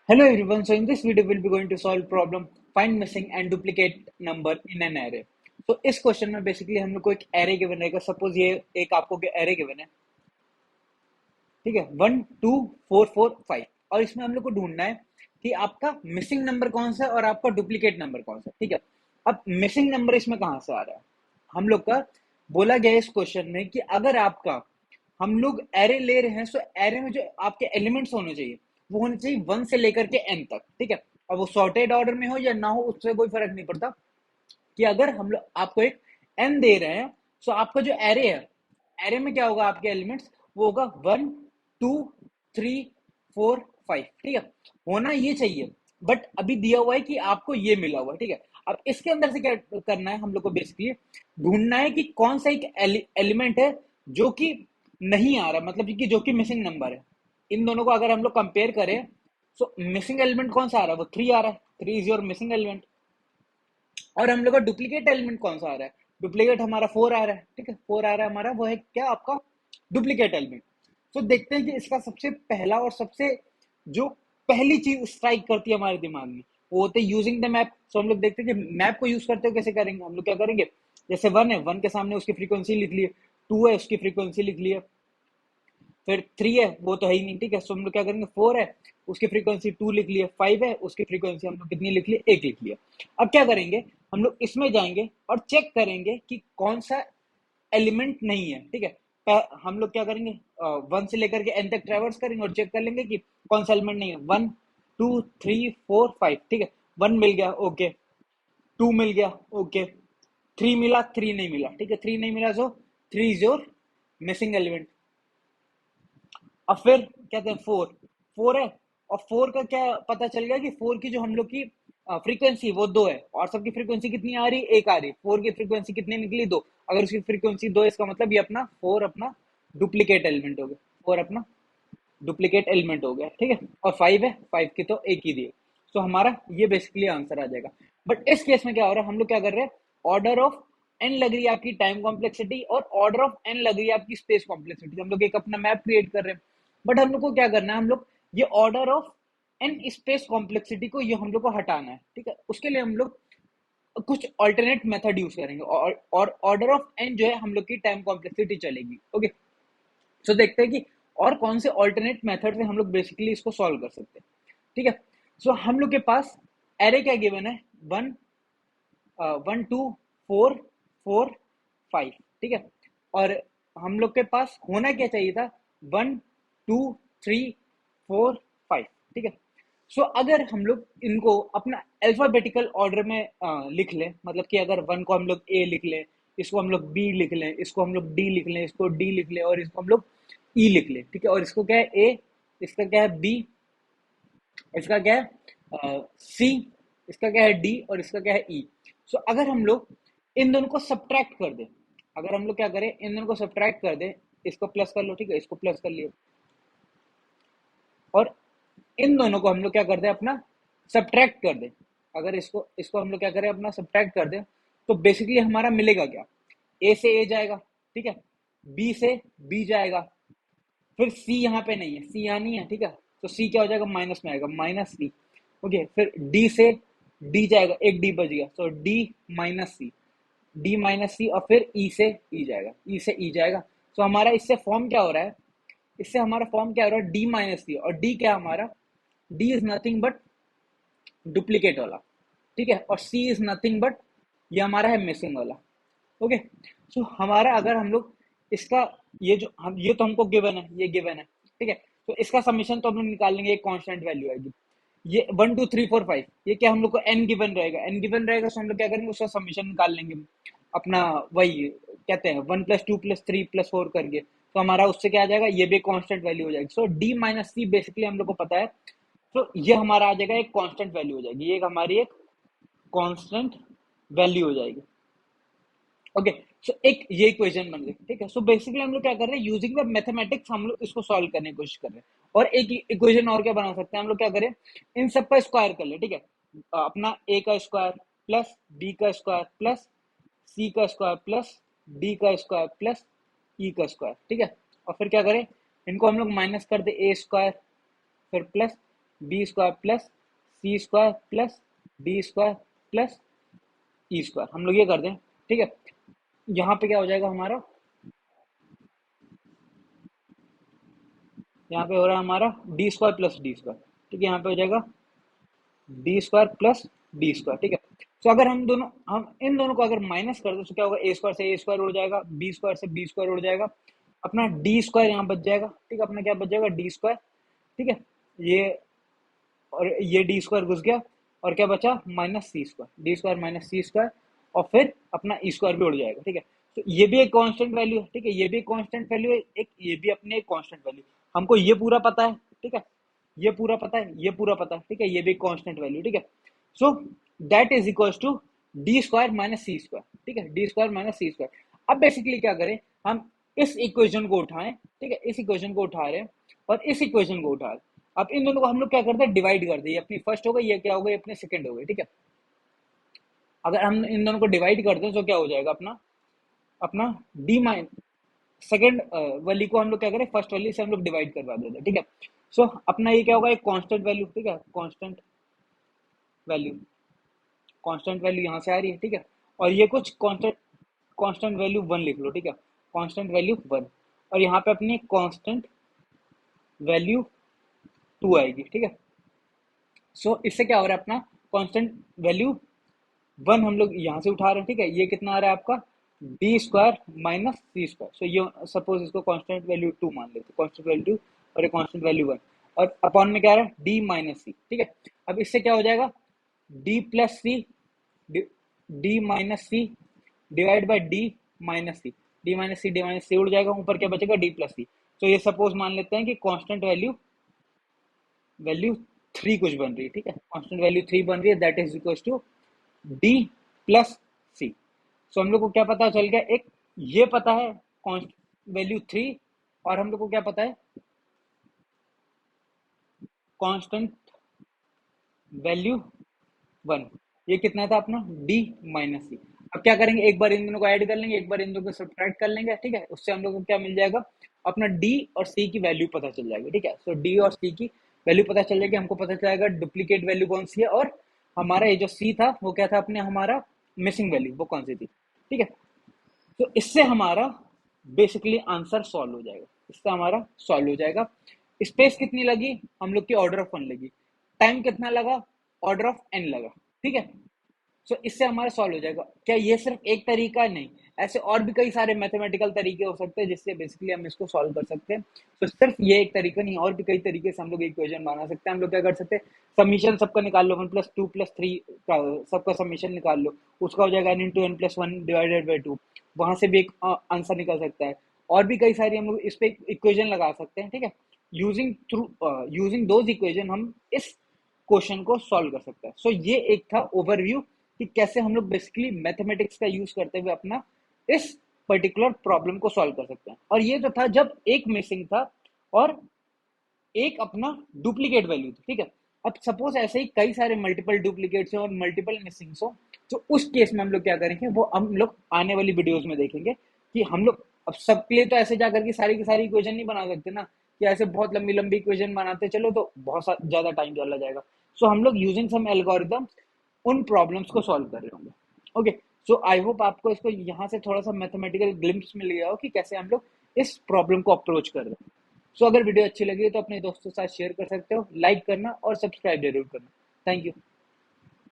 Hello everyone. So in this video we'll be going to solve problem find missing and duplicate number in an array. तो इस question में basically हम लोग को एक array given रहेगा. सपोज ये एक आपको एरे गिवन है, ठीक है, 1 2 4 4 5. और इसमें हम लोग को ढूंढना है कि आपका मिसिंग नंबर कौन सा है और आपका डुप्लीकेट नंबर कौन सा है. ठीक है, अब मिसिंग नंबर इसमें कहां से आ रहा है. हम लोग का बोला गया है इस क्वेश्चन में कि अगर आपका हम लोग एरे ले रहे हैं तो एरे में जो आपके एलिमेंट्स होने चाहिए वो होने चाहिए 1 से लेकर के n तक. ठीक है, और वो सॉर्टेड ऑर्डर में हो या ना हो उससे कोई फर्क नहीं पड़ता. कि अगर हम लोग आपको एक n दे रहे हैं तो आपका जो एरे है, एरे में क्या होगा, आपके एलिमेंट्स वो होगा 1 2 3 4 5. ठीक है, होना ये चाहिए. बट अभी दिया हुआ है कि आपको ये मिला हुआ है. ठीक है, अब इसके अंदर से क्या करना है, हम लोग को बेसिकली ढूंढना है कि कौन सा एक एलिमेंट है जो कि नहीं आ रहा, मतलब कि जो कि मिसिंग नंबर है. इन दोनों को अगर हम लोग कंपेयर करें तो मिसिंग एलिमेंट कौन सा आ रहा है, वो 3 आ रहा है. 3 इज योर मिसिंग एलिमेंट. और हम लोग का डुप्लीकेट एलिमेंट कौन सा आ रहा है, डुप्लीकेट हमारा 4 आ रहा है. ठीक है, 4 आ रहा है हमारा, वो है क्या, आपका डुप्लीकेट एलिमेंट. तो देखते हैं कि इसका सबसे पहला और सबसे जो पहली चीज स्ट्राइक करती है हमारे दिमाग में वो होते हैं यूजिंग द मैप. तो हम लोग देखते हैं कि मैप को यूज करते हुए कैसे करेंगे. हम लोग क्या करेंगे, जैसे 1 है, 1 के सामने उसकी फ्रीक्वेंसी लिख लिए. 2 है, उसकी फ्रीक्वेंसी लिख लिए. फिर 3 है, वो तो है ही नहीं. ठीक है, सो हम लोग क्या करेंगे, 4 है, उसकी फ्रीक्वेंसी 2 लिख लिए. 5 है, उसकी फ्रीक्वेंसी हम लोग कितनी लिख लिए, 1 लिख लिया. अब क्या करेंगे, हम लोग इसमें जाएंगे और चेक करेंगे कि कौन सा एलिमेंट नहीं है. ठीक है, हम लोग क्या करेंगे, 1 से लेकर के n तक ट्रेवर्स करेंगे और चेक कर लेंगे कि कौन सा एलिमेंट नहीं है. 1 2 3 4 5. ठीक है, 1 मिल गया, ओके. 2 मिल गया, ओके. 3 मिला, 3 नहीं मिला. ठीक है, 3 नहीं मिला, सो 3 इज योर मिसिंग एलिमेंट. अब फिर कहते हैं 4. 4 है, और 4 का क्या पता चल गया कि 4 की जो हम लोग की फ्रीक्वेंसी वो 2 है और सबकी फ्रीक्वेंसी कितनी आ रही, 1 आ रही. 4 की फ्रीक्वेंसी कितनी निकली, 2. अगर उसकी फ्रीक्वेंसी 2 इसका मतलब ये अपना 4 अपना डुप्लीकेट एलिमेंट हो गया. 4 अपना डुप्लीकेट एलिमेंट हो गया. ठीक है, और 5 है, 5 की तो एक ही दी है. तो हमारा ये बेसिकली आंसर आ जाएगा. बट इस केस में क्या हो रहा है, हम लोग क्या कर रहे हैं, ऑर्डर ऑफ एन लग रही है आपकी टाइम कॉम्प्लेक्सिटी और ऑर्डर ऑफ एन लग रही है आपकी स्पेस कॉम्प्लेक्सिटी. हम लोग एक अपना मैप क्रिएट कर रहे हैं. बट हम लोग को क्या करना है, हम लोग ये order of N space complexity को ये हम लोग को हटाना है. ठीक है, उसके लिए हम लोग कुछ ऑल्टरनेट मेथड यूज करेंगे और ऑर्डर ऑफ एन जो है हम लोग की टाइम कॉम्प्लेक्सिटी चलेगी. ओके, तो देखते हैं कि और कौन से ऑल्टरनेट मेथड से हम लोग बेसिकली इसको सॉल्व कर सकते हैं. ठीक है, सो हम लोग के पास एरे क्या गिवन है, 1 1 2 4 4 5. ठीक है, और हम लोग के पास होना क्या चाहिए था, 1 2 3 4 5. ठीक है, सो अगर हम लोग इनको अपना अल्फाबेटिकल ऑर्डर में लिख लें, मतलब कि अगर 1 को हम लोग ए लिख लें, इसको हम लोग बी लिख लें, इसको हम लोग डी लिख लें, इसको डी लिख लें और इसको हम लोग ई लिख लें. ठीक है, और इसको क्या है ए, इसका क्या है बी, इसका क्या है सी, इसका क्या है डी और इसका क्या है ई. सो अगर हम लोग इन दोनों को सब्ट्रैक्ट कर दें, अगर हम लोग क्या करें, इन दोनों को सब्ट्रैक्ट कर दें, इसको प्लस कर लो. ठीक है, इसको प्लस कर लियो और इन दोनों को हम लोग क्या कर दें, अपना सब्ट्रैक्ट कर दें. अगर इसको इसको हम लोग क्या करें, अपना सब्ट्रैक्ट कर दें, तो बेसिकली हमारा मिलेगा क्या, ए से ए जाएगा. ठीक है, बी से बी जाएगा, फिर सी यहाँ पे नहीं है, सी यहाँ नहीं है. ठीक है, तो सी क्या हो जाएगा, माइनस में आएगा, माइनस सी. ओके, फिर डी से डी जाएगा, एक डी बच गया, तो D minus C, D minus सी, और फिर ई से ई जाएगा, ई से ई जाएगा. तो हमारा इससे फॉर्म क्या हो रहा है, इससे हमारा फॉर्म क्या हो रहा है, डी माइनस सी. और डी क्या हमारा, D is nothing but duplicate वाला. ठीक है, और सी इज नथिंग बट ये हमारा है मिसिंग वाला. ओके, सो हमारा अगर हम लोग इसका ये जो हम ये तो हमको गिवन है, ये गिवन है. ठीक है, तो इसका समीशन तो हम लोग निकाल लेंगे, एक कांस्टेंट वैल्यू आएगी. ये 1 2 3 4 5 ये क्या हम लोग को एन गिवन रहेगा, एन गिवन रहेगा, तो हम लोग क्या करेंगे, उसका समीशन निकाल लेंगे अपना. वही कहते हैं 1 + 2 + 3 + 4 करके. तो हमारा उससे क्या आ जाएगा, ये भी कांस्टेंट वैल्यू हो जाएगी. सो डी माइनस सी बेसिकली हम लोग को पता है, तो ये हमारा आ जाएगा एक कांस्टेंट वैल्यू हो जाएगी, ये हमारी एक कांस्टेंट वैल्यू हो जाएगी. ओके, सो एक ये इक्वेशन बन गई. ठीक है, सो बेसिकली हम लोग क्या कर रहे हैं, यूजिंग द मैथमेटिक्स हम लोग इसको सॉल्व करने की कोशिश कर रहे हैं. और एक इक्वेशन और क्या बना सकते हैं, हम लोग क्या करें, इन सब का स्क्वायर कर ले. ठीक है, अपना ए का स्क्वायर प्लस बी का स्क्वायर प्लस सी का स्क्वायर प्लस डी का स्क्वायर प्लस ई का स्क्वायर. ठीक है, और फिर क्या करें, इनको हम लोग माइनस कर दे, ए स्क्वायर फिर plus B square plus C square plus D square plus E square, हम लोग ये कर दें, ठीक है। यहाँ पे क्या हो जाएगा हमारा, यहाँ पे हो रहा है हमारा D square plus D square, ठीक है। यहाँ पे हो जाएगा D square plus D square, ठीक है। तो अगर हम इन दोनों को अगर माइनस कर दो तो क्या होगा, ए स्क्वायर से ए स्क्वायर उड़ जाएगा, बी स्क्वायर से बी स्क्वायर उड़ जाएगा, अपना डी स्क्वायर यहाँ बच जाएगा, ठीक है। अपना क्या बच जाएगा, डी स्क्वायर, ठीक है। ये और ये डी स्क्वायर घुस गया, और क्या बचा, minus C square, D square minus C square, और फिर अपना ई स्क्वायर भी उड़ जाएगा, ठीक है। तो ये भी एक कांस्टेंट वैल्यू है, ठीक है, ये भी एक कांस्टेंट वैल्यू है, एक ये भी अपने एक कांस्टेंट वैल्यू, हमको ये पूरा पता है, ठीक है, ये पूरा पता है, ये पूरा पता है, ठीक है, ये भी कांस्टेंट वैल्यू, ठीक है। So that is equals to D square minus C square, ठीक है, D square minus C square. अब बेसिकली क्या करें, हम इस इक्वेशन को उठाएं, ठीक है, इस इक्वेशन को उठा रहे हैं और इस इक्वेशन को उठा रहे हैं। अब इन दोनों को हम लोग क्या करते हैं, डिवाइड कर दें, अपनी फर्स्ट हो गई, ये क्या हो गई, अपने सेकंड हो गई, ठीक है। अगर हम इन दोनों को डिवाइड कर दें तो क्या हो जाएगा, अपना अपना डी माइन सेकंड वाली को हम लोग क्या करें, फर्स्ट वाली से हम लोग डिवाइड करवा देते हैं, ठीक है। सो अपना ये क्या होगा, एक कांस्टेंट वैल्यू, ठीक है, वैल्यू कांस्टेंट वैल्यू यहाँ से आ रही है, ठीक है। और ये कुछ कांस्टेंट वैल्यू 1 लिख लो, ठीक है, कांस्टेंट वैल्यू 1, और यहाँ पे अपनी कांस्टेंट वैल्यू 2 आएगी, ठीक है। सो इससे क्या हो रहा है, अपना कांस्टेंट वैल्यू 1 हम लोग यहाँ से उठा रहे हैं, ठीक है। ये कितना आ रहा है आपका, D square minus C square. सो ये सपोज इसको कांस्टेंट वैल्यू 2 मान लेते, कांस्टेंट वैल्यू 2 और कांस्टेंट वैल्यू 1, और अपॉन में क्या आ रहा है, डी माइनस सी, ठीक है। अब इससे क्या हो जाएगा, D plus C, D minus C divide by D minus C, D minus C उड़ जाएगा, ऊपर क्या बचेगा, डी प्लस सी। तो ये सपोज मान लेते हैं कि कांस्टेंट वैल्यू वैल्यू 3 कुछ बन रही है, ठीक है, कांस्टेंट वैल्यू 3 बन रही है, that is equal to D plus C. So हम लोग को क्या पता चल गया, एक ये पता है कांस्टेंट वैल्यू 3, और हम लोग को क्या पता है, कांस्टेंट वैल्यू 1, ये कितना था अपना, डी माइनस सी। अब क्या करेंगे, एक बार इन दोनों को ऐड कर लेंगे, एक बार इन दोनों को सब्ट्रैक्ट कर लेंगे, ठीक है। उससे हम लोग को क्या मिल जाएगा, अपना डी और सी की वैल्यू पता चल जाएगी, ठीक है। सो डी और सी की वैल्यू पता चल जाएगी, हमको पता चलेगा डुप्लीकेट वैल्यू कौन सी है, और हमारा ये जो सी था वो क्या था, अपने हमारा मिसिंग वैल्यू वो कौन सी थी, ठीक है। तो इससे हमारा बेसिकली आंसर सॉल्व हो जाएगा, इससे हमारा सॉल्व हो जाएगा। स्पेस कितनी लगी, हम लोग की ऑर्डर ऑफ 1 लगी, टाइम कितना लगा, ऑर्डर ऑफ n लगा, ठीक है। सो इससे हमारा सॉल्व हो जाएगा। क्या ये सिर्फ एक तरीका, नहीं, ऐसे और भी कई सारे मैथमेटिकल तरीके हो सकते हैं जिससे बेसिकली हम इसको सॉल्व कर सकते हैं। तो सिर्फ ये एक तरीका नहीं, और भी कई तरीके से हम लोग इक्वेशन बना सकते हैं। हम लोग क्या कर सकते हैं, समीशन सबका निकाल लो, 1 + 2 + 3 का सबका समीशन निकाल लो, उसका हो जाएगा n × n + 1 डिवाइडेड बाई 2, वहां से भी एक आंसर निकल सकता है। और भी कई सारी हम लोग इस पे इक्वेशन लगा सकते हैं, ठीक है। यूजिंग दोज इक्वेशन हम इस क्वेश्चन को सॉल्व कर सकते हैं। सो ये एक था ओवरव्यू कि कैसे हम लोग बेसिकली मैथमेटिक्स का यूज करते हुए अपना इस पर्टिकुलर प्रॉब्लम को सॉल्व कर सकते हैं। और ये तो था जब एक मिसिंग था और एक अपना डुप्लीकेट वैल्यू थी, ठीक है। अब सपोज ऐसे ही कई सारे मल्टीपल डुप्लीकेट्स और मल्टीपल मिसिंग्स हो, तो उस केस में हम लोग क्या करेंगे, वो हम लोग आने वाली वीडियोस में देखेंगे कि हम लोग अब सबके लिए तो ऐसे जाकर के सारी की सारी इक्वेशन नहीं बना सकते ना, कि ऐसे बहुत लंबी लंबी इक्वेशन बनाते चलो तो बहुत ज्यादा टाइम चला जाएगा। सो हम लोग यूजिंग सम एल्गोरिथम उन प्रॉब्लम्स को सॉल्व कर रहे होंगे। ओके, सो आई होप आपको इसको यहाँ से थोड़ा सा मैथमेटिकल ग्लिम्प्स मिल गया हो कि कैसे हम लोग इस प्रॉब्लम को अप्रोच कर रहे हैं। सो अगर वीडियो अच्छी लगी तो अपने दोस्तों के साथ शेयर कर सकते हो, लाइक करना और सब्सक्राइब जरूर करना। Thank you.